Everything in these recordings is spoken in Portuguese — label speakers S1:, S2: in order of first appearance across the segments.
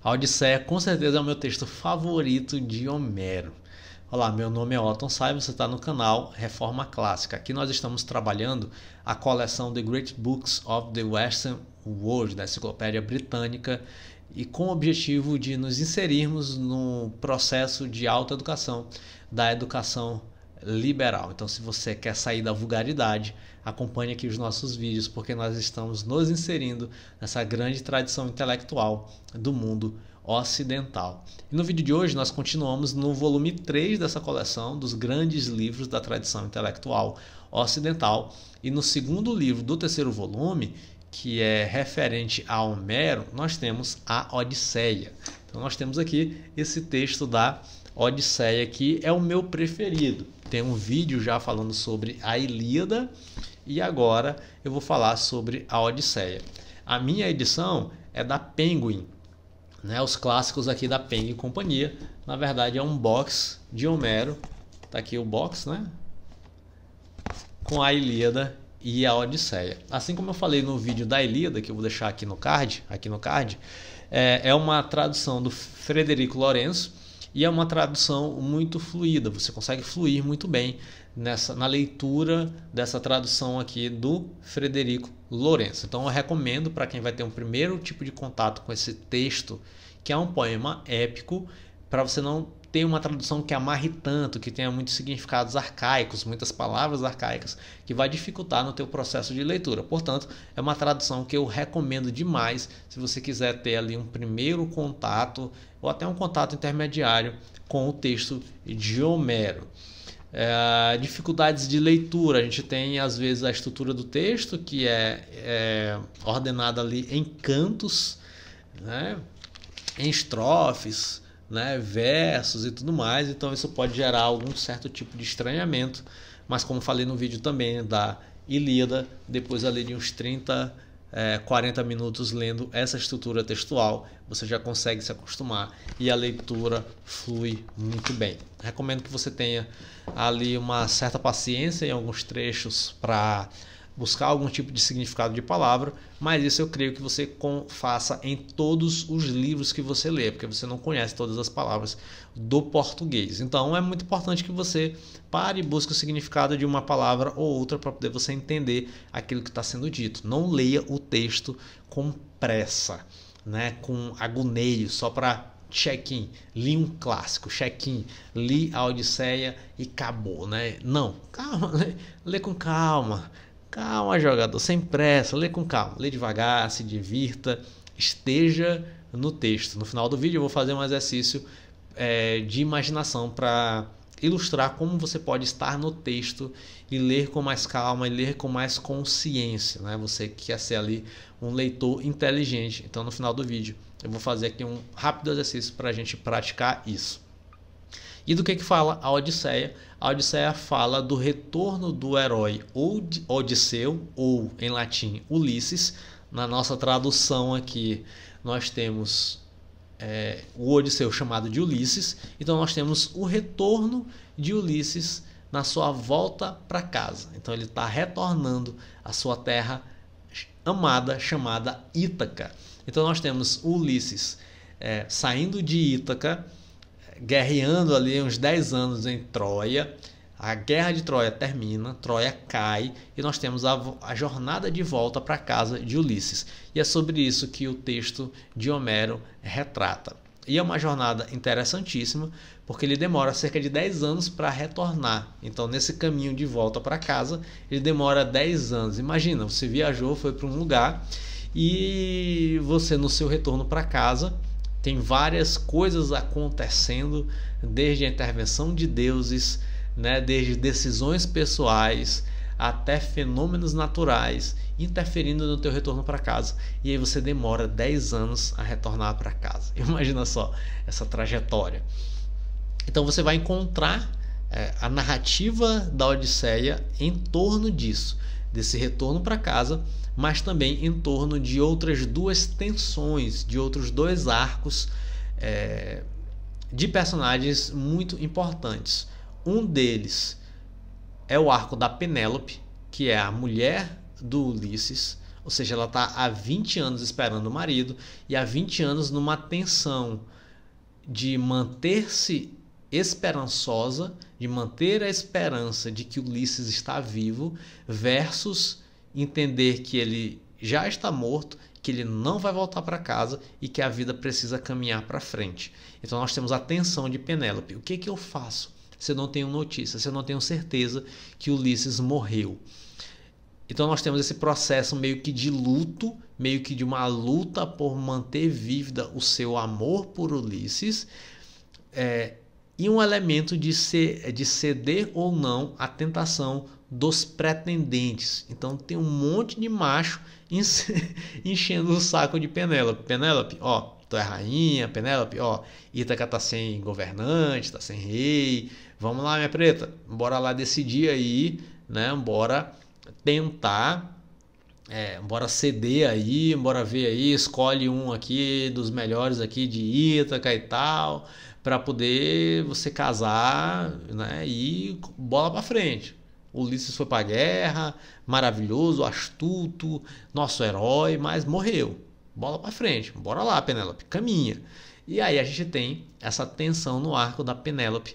S1: A Odisseia com certeza é o meu texto favorito de Homero. Olá, meu nome é Otton Sai, você está no canal Reforma Clássica. Aqui nós estamos trabalhando a coleção The Great Books of the Western World, da Enciclopédia Britânica, e com o objetivo de nos inserirmos no processo de alta educação, da educação liberal. Então, se você quer sair da vulgaridade, acompanhe aqui os nossos vídeos, porque nós estamos nos inserindo nessa grande tradição intelectual do mundo ocidental. E no vídeo de hoje nós continuamos no volume 3 dessa coleção dos grandes livros da tradição intelectual ocidental, e no segundo livro do terceiro volume, que é referente a Homero, nós temos a Odisseia. Então nós temos aqui esse texto da Odisseia, que é o meu preferido. Tem um vídeo já falando sobre a Ilíada e agora eu vou falar sobre a Odisseia. A minha edição é da Penguin, né? Os clássicos aqui da Penguin Companhia. Na verdade é um box de Homero. Tá aqui o box, né? Com a Ilíada e a Odisseia. Assim como eu falei no vídeo da Ilíada, que eu vou deixar aqui no card, é uma tradução do Frederico Lourenço. E é uma tradução muito fluida, você consegue fluir muito bem na leitura dessa tradução aqui do Frederico Lourenço. Então eu recomendo para quem vai ter um primeiro tipo de contato com esse texto, que é um poema épico, para você não ter uma tradução que amarre tanto, que tenha muitos significados arcaicos, muitas palavras arcaicas, que vai dificultar no teu processo de leitura. Portanto, é uma tradução que eu recomendo demais se você quiser ter ali um primeiro contato ou até um contato intermediário com o texto de Homero. Dificuldades de leitura, a gente tem às vezes a estrutura do texto, que é ordenada ali em cantos, né? Em estrofes, né, versos e tudo mais, então isso pode gerar algum certo tipo de estranhamento, mas como falei no vídeo também da Ilíada, depois ali de uns 40 minutos lendo essa estrutura textual, você já consegue se acostumar e a leitura flui muito bem. Recomendo que você tenha ali uma certa paciência em alguns trechos para buscar algum tipo de significado de palavra, mas isso eu creio que você faça em todos os livros que você lê, porque você não conhece todas as palavras do português. Então é muito importante que você pare e busque o significado de uma palavra ou outra para poder você entender aquilo que está sendo dito. Não leia o texto com pressa, né? Com agoneio, só para check-in, li um clássico, check-in, li a Odisseia e acabou, né? Não, calma, lê com calma. Calma, jogador, sem pressa, lê com calma, lê devagar, se divirta, esteja no texto. No final do vídeo eu vou fazer um exercício de imaginação para ilustrar como você pode estar no texto e ler com mais calma e ler com mais consciência, né? Você que quer ser ali um leitor inteligente. Então no final do vídeo eu vou fazer aqui um rápido exercício para a gente praticar isso. E do que fala a Odisseia? A Odisseia fala do retorno do herói Odisseu, ou em latim Ulisses. Na nossa tradução aqui nós temos o Odisseu chamado de Ulisses. Então nós temos o retorno de Ulisses na sua volta para casa. Então ele está retornando à sua terra amada chamada Ítaca. Então nós temos Ulisses saindo de Ítaca, guerreando ali uns 10 anos em Troia. A guerra de Troia termina, Troia cai e nós temos a jornada de volta para casa de Ulisses. E é sobre isso que o texto de Homero retrata. E é uma jornada interessantíssima, porque ele demora cerca de 10 anos para retornar. Então, nesse caminho de volta para casa, ele demora 10 anos. Imagina, você viajou, foi para um lugar e você, no seu retorno para casa, tem várias coisas acontecendo, desde a intervenção de deuses, né, desde decisões pessoais até fenômenos naturais interferindo no teu retorno para casa. E aí você demora 10 anos a retornar para casa. Imagina só essa trajetória. Então você vai encontrar a narrativa da Odisseia em torno disso, desse retorno para casa, mas também em torno de outras duas tensões, de outros dois arcos de personagens muito importantes. Um deles é o arco da Penélope, que é a mulher do Ulisses, Ou seja, ela está há 20 anos esperando o marido e há 20 anos numa tensão de manter-se esperançosa, de manter a esperança de que Ulisses está vivo, versus entender que ele já está morto, que ele não vai voltar para casa e que a vida precisa caminhar para frente. Então nós temos a tensão de Penélope. O que eu faço se eu não tenho notícia, se eu não tenho certeza que Ulisses morreu? Então nós temos esse processo meio que de luto, meio que de uma luta por manter vívida o seu amor por Ulisses, e um elemento de ceder ou não à tentação dos pretendentes. Então tem um monte de macho enchendo o saco de Penélope. Penélope, ó, tu é rainha. Penélope, ó, Ítaca tá sem governante, tá sem rei. Vamos lá, minha preta, bora lá decidir aí, né? Bora tentar, bora ceder aí, bora ver aí, escolhe um aqui dos melhores aqui de Ítaca e tal, para poder você casar, né? E bola para frente. Ulisses foi para a guerra, maravilhoso, astuto, nosso herói, mas morreu. Bola para frente, bora lá, Penélope, caminha. E aí a gente tem essa tensão no arco da Penélope,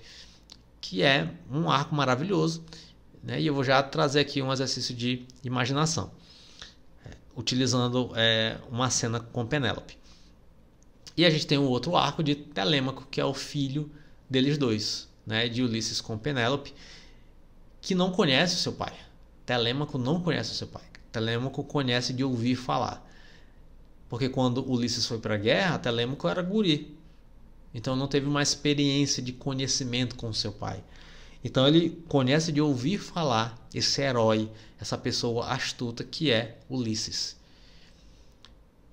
S1: que é um arco maravilhoso, né? E eu vou já trazer aqui um exercício de imaginação, utilizando uma cena com Penélope. E a gente tem um outro arco de Telêmaco, que é o filho deles dois, né? De Ulisses com Penélope, que não conhece o seu pai. Telêmaco não conhece o seu pai. Telêmaco conhece de ouvir falar. Porque quando Ulisses foi para a guerra, Telêmaco era guri. Então não teve uma experiência de conhecimento com o seu pai. Então ele conhece de ouvir falar esse herói, essa pessoa astuta que é Ulisses.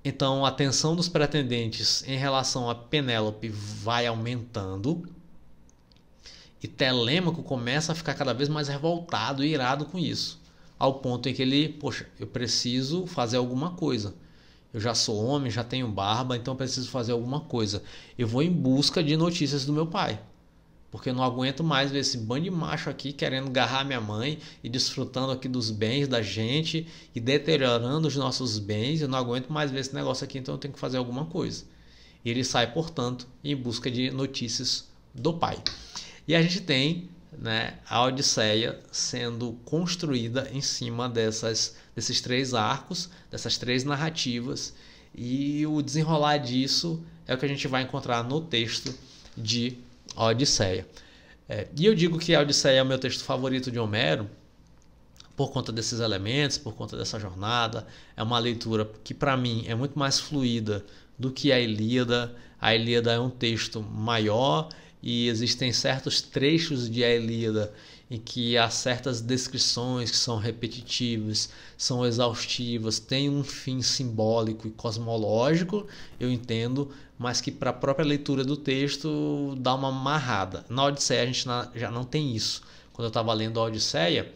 S1: Então a tensão dos pretendentes em relação a Penélope vai aumentando. E Telêmaco começa a ficar cada vez mais revoltado e irado com isso. Ao ponto em que ele, poxa, eu preciso fazer alguma coisa. Eu já sou homem, já tenho barba, então eu preciso fazer alguma coisa. Eu vou em busca de notícias do meu pai. Porque eu não aguento mais ver esse bando de macho aqui querendo agarrar minha mãe e desfrutando aqui dos bens da gente e deteriorando os nossos bens. Eu não aguento mais ver esse negócio aqui, então eu tenho que fazer alguma coisa. E ele sai, portanto, em busca de notícias do pai. E a gente tem, né, a Odisseia sendo construída em cima desses três arcos, dessas três narrativas, e o desenrolar disso é o que a gente vai encontrar no texto de Odisseia. E eu digo que a Odisseia é o meu texto favorito de Homero por conta desses elementos, por conta dessa jornada. É uma leitura que para mim é muito mais fluida do que a Ilíada. A Ilíada é um texto maior e existem certos trechos de A Ilíada em que há certas descrições que são repetitivas, são exaustivas, tem um fim simbólico e cosmológico, eu entendo, mas que para a própria leitura do texto dá uma amarrada. Na Odisseia a gente já não tem isso. Quando eu estava lendo a Odisseia,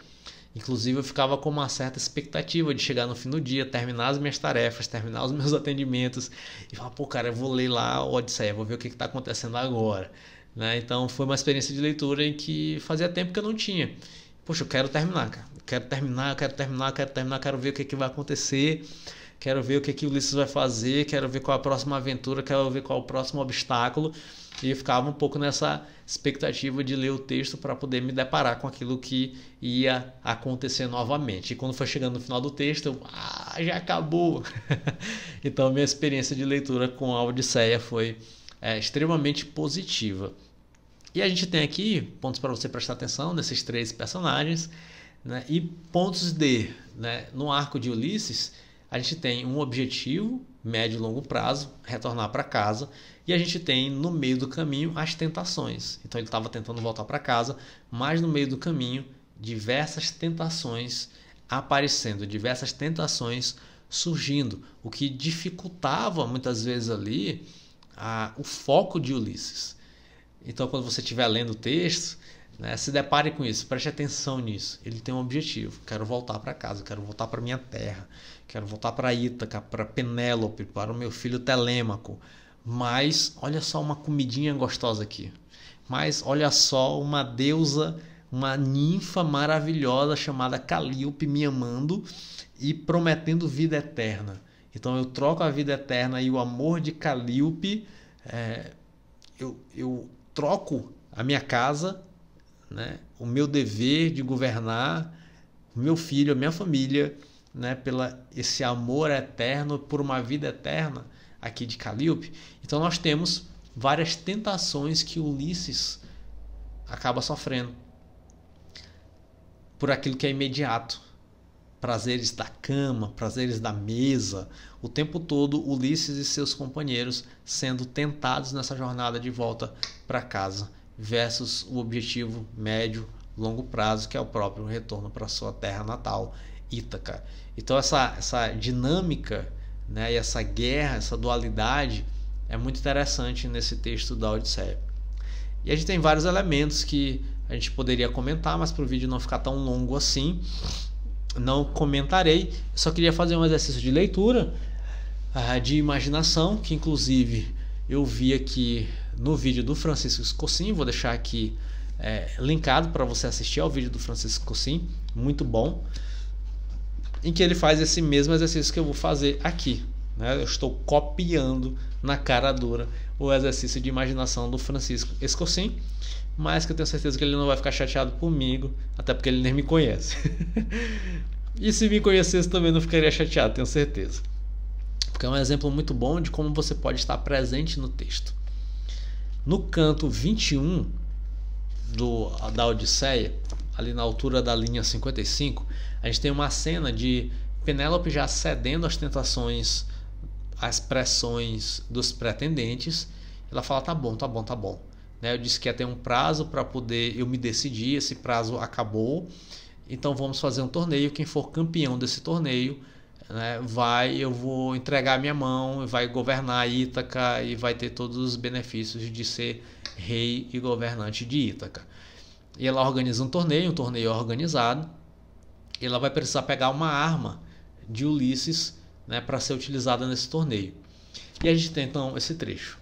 S1: inclusive eu ficava com uma certa expectativa de chegar no fim do dia, terminar as minhas tarefas, terminar os meus atendimentos e falar, pô, cara, eu vou ler lá a Odisseia, vou ver o que está acontecendo agora. Né? Então foi uma experiência de leitura em que fazia tempo que eu não tinha. Poxa, eu quero terminar, cara. Quero terminar, quero ver o que vai acontecer, quero ver o que o Ulisses vai fazer, quero ver qual a próxima aventura, quero ver qual o próximo obstáculo. E eu ficava um pouco nessa expectativa de ler o texto para poder me deparar com aquilo que ia acontecer novamente. E quando foi chegando no final do texto, eu, já acabou. Então minha experiência de leitura com a Odisseia foi extremamente positiva. E a gente tem aqui pontos para você prestar atenção nesses três personagens, né? E pontos né? No arco de Ulisses, a gente tem um objetivo, médio e longo prazo, retornar para casa, e a gente tem no meio do caminho as tentações. Então ele estava tentando voltar para casa, mas no meio do caminho diversas tentações aparecendo, diversas tentações surgindo, o que dificultava muitas vezes ali o foco de Ulisses. Então quando você estiver lendo o texto, né, se depare com isso, preste atenção nisso. Ele tem um objetivo: quero voltar para casa, quero voltar para minha terra, quero voltar para Ítaca, para Penélope, para o meu filho Telêmaco. Mas olha só uma comidinha gostosa aqui, mas olha só uma deusa uma ninfa maravilhosa chamada Calíope me amando e prometendo vida eterna. Então eu troco a vida eterna e o amor de Calíope, eu troco a minha casa, né, o meu dever de governar, o meu filho, a minha família, né, pela esse amor eterno por uma vida eterna aqui de Calíope. Então nós temos várias tentações que Ulisses acaba sofrendo por aquilo que é imediato, prazeres da cama, prazeres da mesa, o tempo todo Ulisses e seus companheiros sendo tentados nessa jornada de volta para casa, versus o objetivo médio, longo prazo, que é o próprio retorno para sua terra natal, Ítaca. Então essa dinâmica, né, e essa guerra, essa dualidade é muito interessante nesse texto da Odisseia. E a gente tem vários elementos que a gente poderia comentar, mas para o vídeo não ficar tão longo assim, não comentarei. Eu só queria fazer um exercício de leitura, de imaginação, que inclusive eu vi aqui no vídeo do Francisco Escocim. Vou deixar aqui linkado para você assistir ao vídeo do Francisco Escocim, muito bom, em que ele faz esse mesmo exercício que eu vou fazer aqui, né? Eu estou copiando na cara dura o exercício de imaginação do Francisco Escocim, mas que eu tenho certeza que ele não vai ficar chateado comigo, até porque ele nem me conhece. E se me conhecesse também não ficaria chateado, tenho certeza. Porque é um exemplo muito bom de como você pode estar presente no texto. No canto 21 da Odisseia, ali na altura da linha 55, a gente tem uma cena de Penélope já cedendo às tentações, às pressões dos pretendentes. Ela fala, tá bom, tá bom, tá bom. Eu disse que ia ter um prazo para poder eu me decidir, esse prazo acabou, então vamos fazer um torneio, quem for campeão desse torneio, né, eu vou entregar a minha mão, vai governar Ítaca e vai ter todos os benefícios de ser rei e governante de Ítaca. E ela organiza um torneio organizado, e ela vai precisar pegar uma arma de Ulisses, né, para ser utilizada nesse torneio. E a gente tem então esse trecho.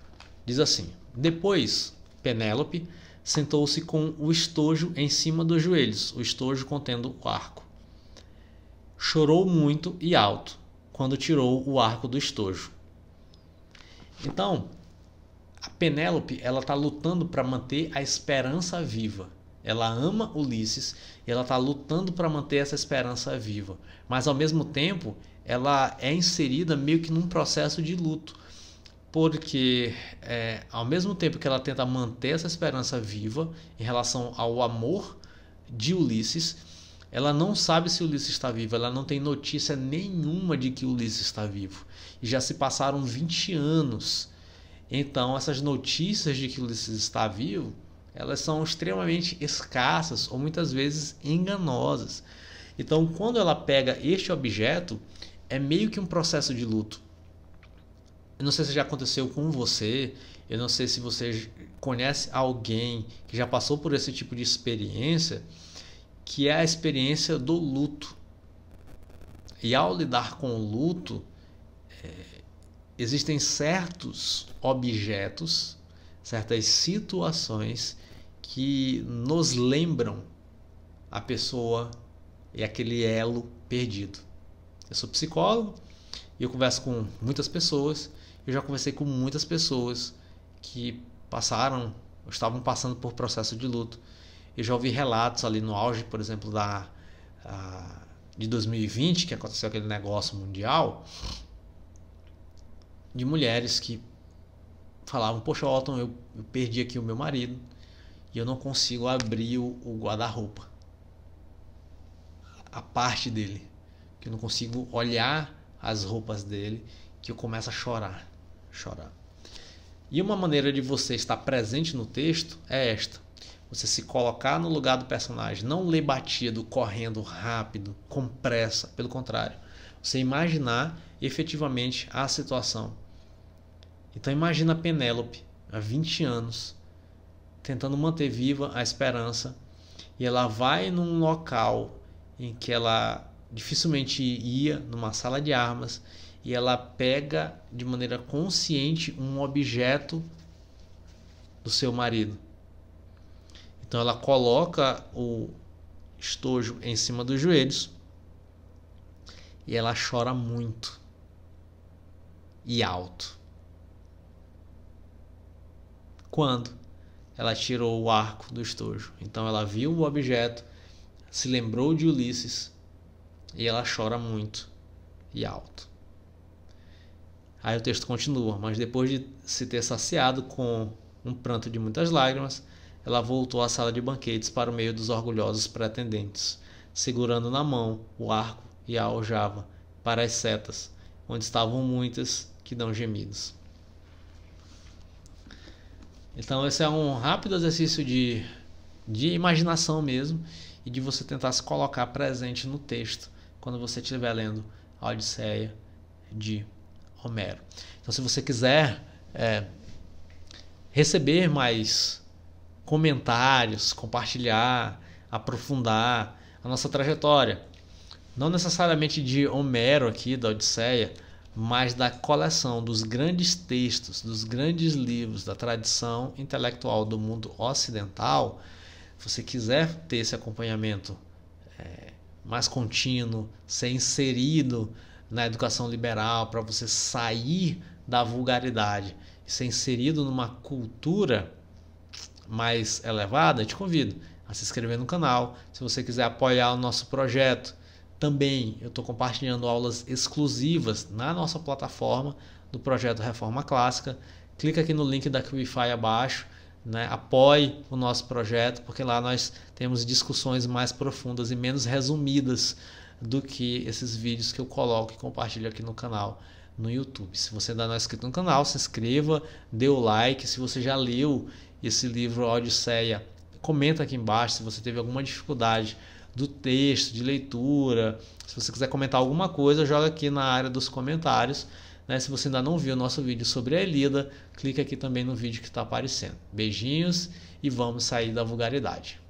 S1: Diz assim: depois Penélope sentou-se com o estojo em cima dos joelhos, o estojo contendo o arco. Chorou muito e alto quando tirou o arco do estojo. Então, a Penélope, ela está lutando para manter a esperança viva. Ela ama Ulisses e ela está lutando para manter essa esperança viva. Mas, ao mesmo tempo, ela é inserida meio que num processo de luto. Porque ao mesmo tempo que ela tenta manter essa esperança viva em relação ao amor de Ulisses, ela não sabe se Ulisses está vivo, ela não tem notícia nenhuma de que Ulisses está vivo. E já se passaram 20 anos. Então essas notícias de que Ulisses está vivo, elas são extremamente escassas ou muitas vezes enganosas. Então quando ela pega este objeto, é meio que um processo de luto. Eu não sei se já aconteceu com você, eu não sei se você conhece alguém que já passou por esse tipo de experiência, que é a experiência do luto. E ao lidar com o luto, existem certos objetos, certas situações que nos lembram a pessoa e aquele elo perdido. Eu sou psicólogo e eu converso com muitas pessoas. Eu já conversei com muitas pessoas que estavam passando por processo de luto. Eu já ouvi relatos ali no auge, por exemplo, de 2020, que aconteceu aquele negócio mundial, de mulheres que falavam, poxa, Otton, eu perdi aqui o meu marido e eu não consigo abrir o guarda-roupa, a parte dele, que eu não consigo olhar as roupas dele, que eu começo a chorar. E uma maneira de você estar presente no texto é esta: você se colocar no lugar do personagem, não ler batido, correndo rápido, com pressa, pelo contrário, você imaginar efetivamente a situação. Então imagina Penélope há 20 anos tentando manter viva a esperança, e ela vai num local em que ela dificilmente ia, numa sala de armas, e ela pega de maneira consciente um objeto do seu marido. Então ela coloca o estojo em cima dos joelhos e ela chora muito e alto. Quando ela tirou o arco do estojo. Então ela viu o objeto, se lembrou de Ulisses e ela chora muito e alto. Aí o texto continua, mas depois de se ter saciado com um pranto de muitas lágrimas, ela voltou à sala de banquetes para o meio dos orgulhosos pretendentes, segurando na mão o arco e a aljava para as setas, onde estavam muitas que dão gemidos. Então esse é um rápido exercício de imaginação mesmo e de você tentar se colocar presente no texto quando você estiver lendo a Odisseia de Homero. Então se você quiser receber mais comentários, compartilhar, aprofundar a nossa trajetória, não necessariamente de Homero aqui, da Odisseia, mas da coleção dos grandes textos, dos grandes livros da tradição intelectual do mundo ocidental, se você quiser ter esse acompanhamento mais contínuo, ser inserido na educação liberal, para você sair da vulgaridade e ser inserido numa cultura mais elevada, eu te convido a se inscrever no canal. Se você quiser apoiar o nosso projeto, também eu estou compartilhando aulas exclusivas na nossa plataforma do projeto Reforma Clássica. Clica aqui no link da Qwify abaixo, né? Apoie o nosso projeto, porque lá nós temos discussões mais profundas e menos resumidas do que esses vídeos que eu coloco e compartilho aqui no canal no YouTube. Se você ainda não é inscrito no canal, se inscreva, dê o like. Se você já leu esse livro Odisseia, comenta aqui embaixo se você teve alguma dificuldade do texto, de leitura. Se você quiser comentar alguma coisa, joga aqui na área dos comentários, né? Se você ainda não viu o nosso vídeo sobre a Ilíada, clica aqui também no vídeo que está aparecendo. Beijinhos e vamos sair da vulgaridade.